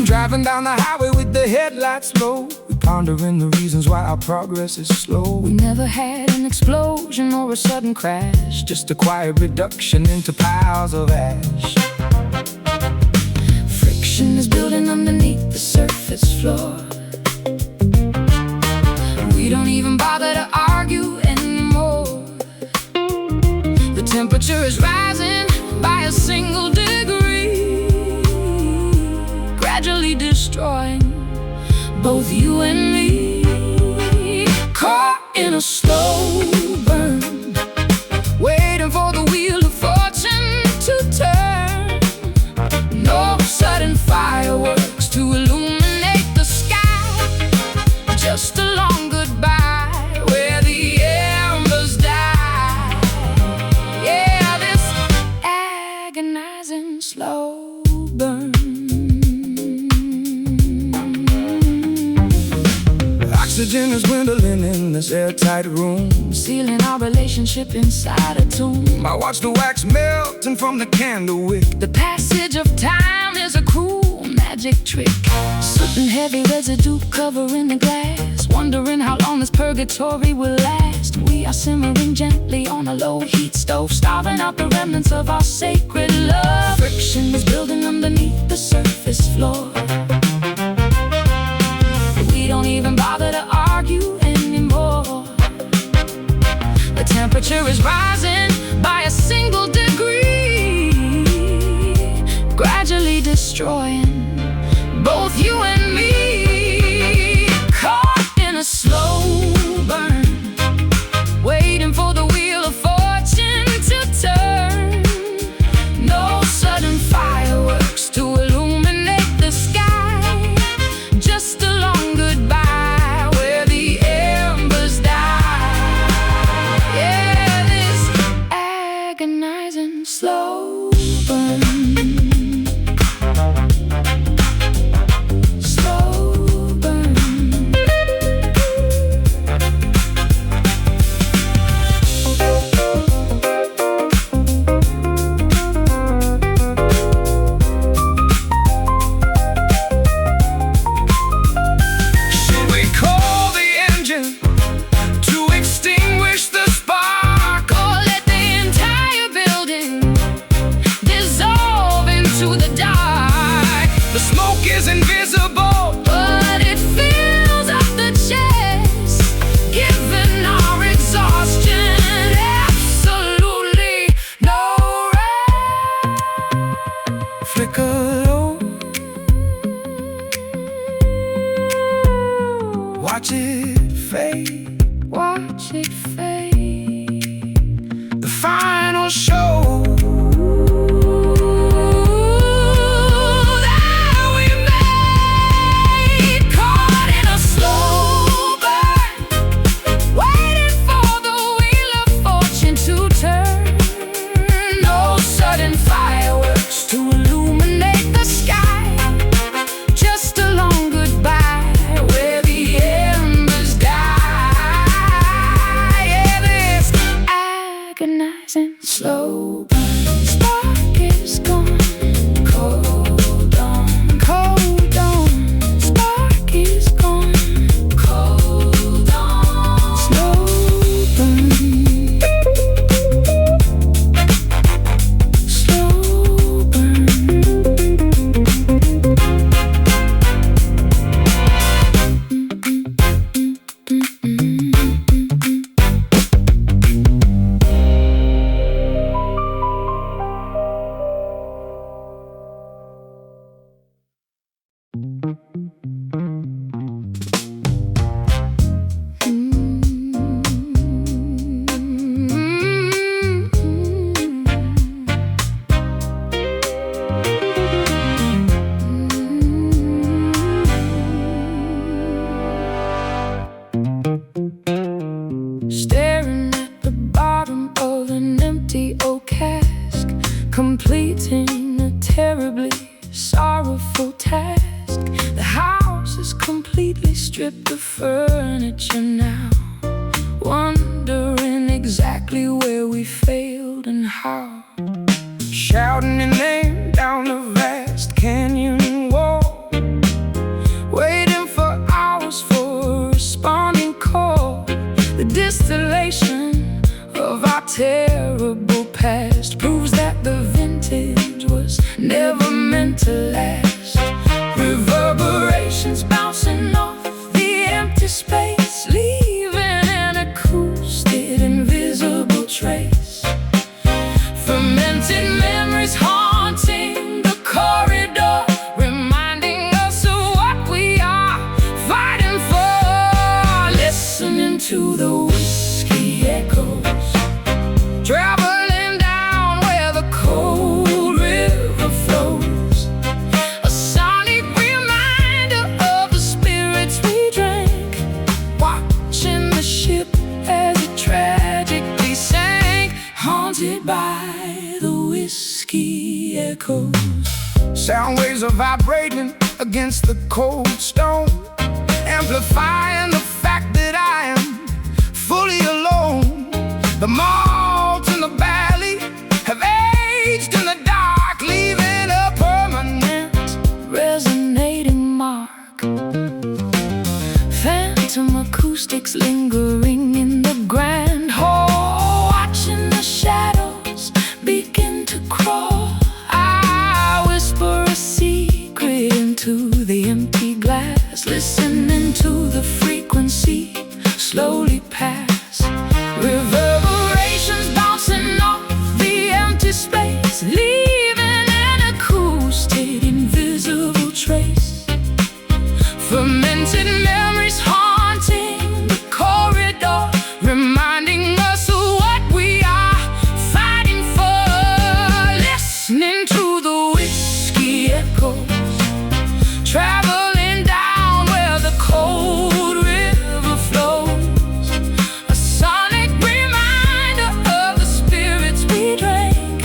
Driving down the highway with the headlights low, we pondering the reasons why our progress is slow. We never had an explosion or a sudden crash, just a quiet reduction into piles of ash. Friction is building underneath the surface floor. We don't even bother to argue anymore. The temperature is rising by a single degree, gradually destroying both you and me. Caught in a slow burn, waiting for the wheel of fortune to turn. No sudden fireworks to illuminate the sky, just a long goodbye where the embers die. Yeah, this agonizing slow burn. Oxygen is dwindling in this airtight room, sealing our relationship inside a tomb. I watch the wax melting from the candle wick. The passage of time is a cruel magic trick. Soot and heavy residue covering the glass, wondering how long this purgatory will last. We are simmering gently on a low heat stove, starving out the remnants of our sacred love. Friction is building underneath the surface floor. We don't even bother to argue anymore. The temperature is rising by a single degree, gradually destroying both you and me. Caught in a slow burn, waiting for the wheel of fortune to turn. No sudden fireworks to illuminate the sky, just a long goodbye where the embers die. Yeah, this agonizing slow burn. Watch it fade, watch it fade. The final show that we made. Caught in a slow burn, waiting for the wheel of fortune to turn. No sudden fireworks to illuminate the sky, just a long goodbye where the embers die. Yeah, this agonizing slow burn. Spark is gone, cold on, cold on. Spark is gone, cold on. Slow burn, slow burn. Staring at the bottom of an empty oak cask, completing a terribly sorrowful task. The house is completely stripped of furniture now, wondering exactly where we failed and how. Shouting your name down the vast canyon wall, waiting for hours for a responding call. The distillation of our terrible past proves that the vintage was never meant to last. Reverberations bouncing off the empty space, leaving an acoustic invisible trace. Fermented memories haunting the corridor, reminding us of what we are fighting for. Listening to the whiskey echoes, traveling down where the cold river flows. A sonic reminder of the spirits we drank, watching the ship as it tragically sank, haunted by the whiskey echoes. Sound waves are vibrating against the cold stone, amplifying the fact that I am fully alone. The malt and the barley have aged in the dark, leaving a permanent Resonating mark. Phantom acoustics lingering in the grand hall. into the empty glass, listening to the frequency slowly pass. Reverberations bouncing off the empty space, leaving an acoustic invisible trace. Fermented memories haunting the corridor, reminding us of what we are fighting for. Listening to the whiskey echoes, traveling down where the cold river flows. A sonic reminder of the spirits we drank,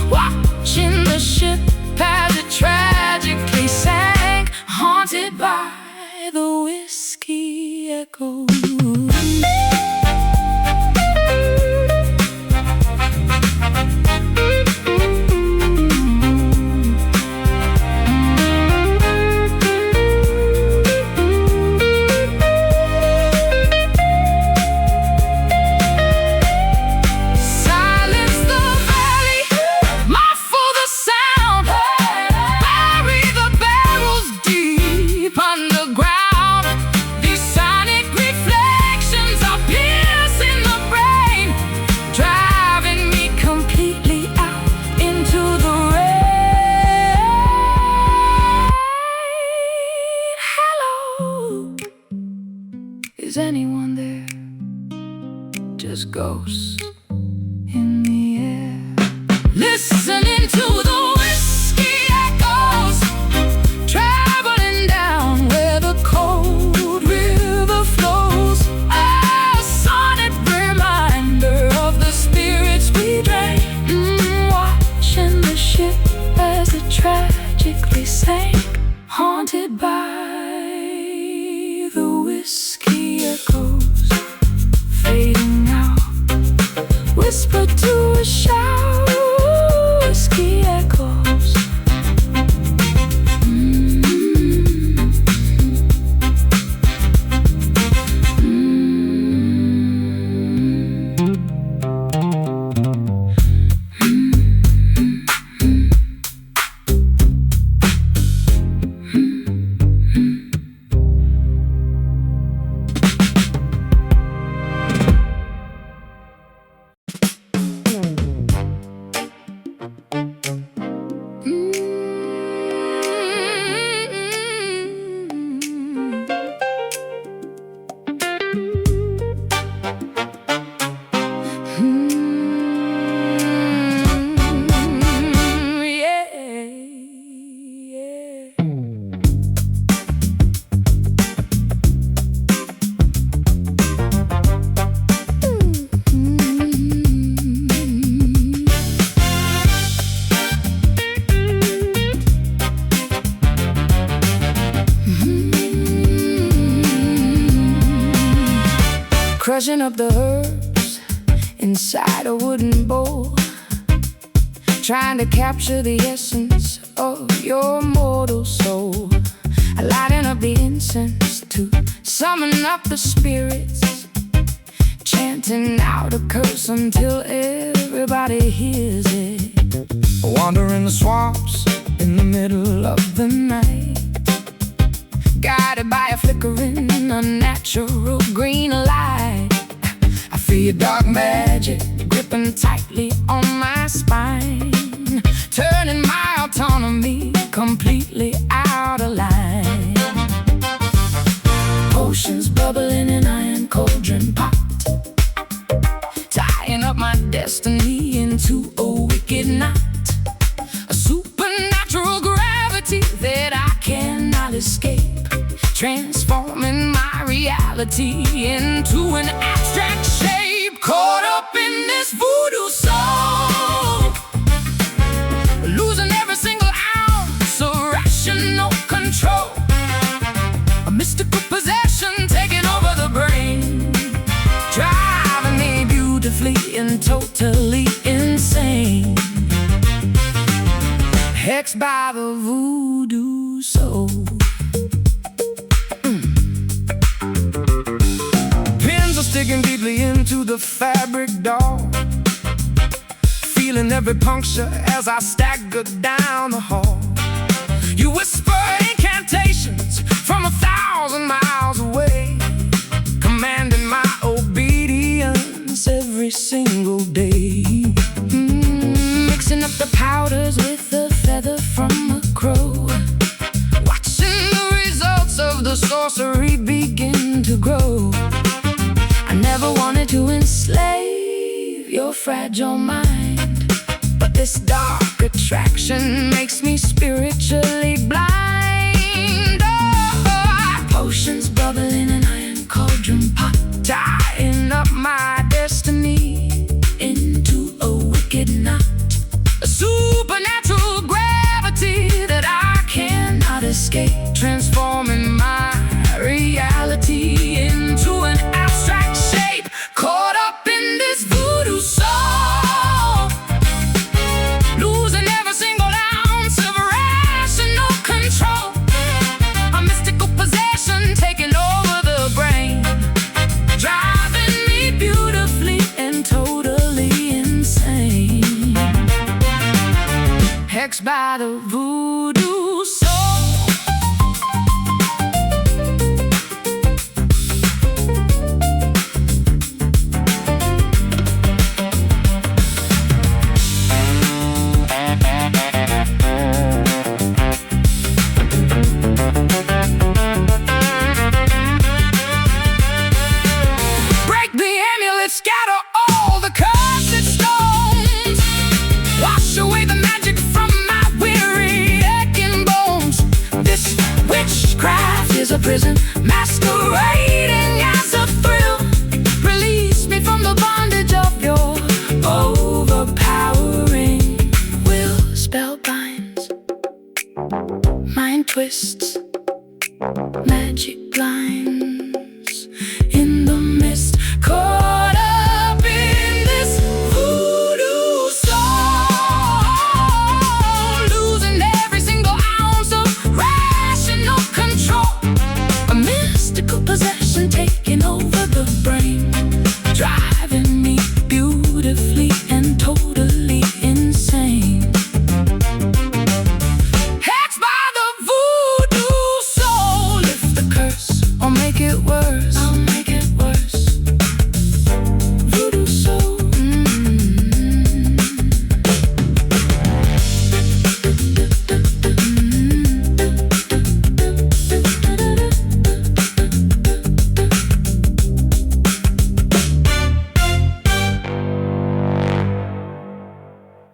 watching the ship as it tragically sank, haunted by the whiskey echoes. Is anyone there? Just ghosts in the air. Listening to the whiskey echoes, traveling down where the cold river flows. A sonic reminder of the spirits we drank, watching the ship as it tragically sank, haunted by the whiskey echoes fading out, whisper to a shout, whiskey echoes. Crushing up the herbs inside a wooden bowl, trying to capture the essence of your mortal soul. Lighting up the incense to summon up the spirits, chanting out a curse until everybody hears it. Wandering the swamps in the middle of the night, guided by a flickering, unnatural green light. I feel your dark magic gripping tightly on my spine, turning my autonomy completely out of line. Potions bubbling in iron cauldron pot, tying up my destiny into a wicked knot. A supernatural gravity that I cannot escape, transforming my reality into an abstract shape. Caught up in this voodoo soul, losing every single ounce of rational control. A mystical possession taking over the brain, driving me beautifully and totally insane. Hexed by the voodoo soul. Digging deeply into the fabric, doll, feeling every puncture as I stagger down the hall. You whisper incantations sorcery begin to grow. I never wanted to enslave your fragile mind, but this dark attraction makes me spiritually blind. Oh, potions bubbling in an iron cauldron pot, tying up my destiny into a wicked knot. A supernatural gravity that I cannot escape, transforming my reality into an abstract shape. Caught up in this voodoo soul, losing every single ounce of rational control. A mystical possession taking over the brain, driving me beautifully and totally insane. Hexed by the voodoo soul. Break the amulet, scatter all the cursed stones, wash away the magic from my weary aching bones. This witchcraft is a prison masquerading as a thrill. Release me from the bondage of your overpowering will. Spell binds, mind twists, magic blinds.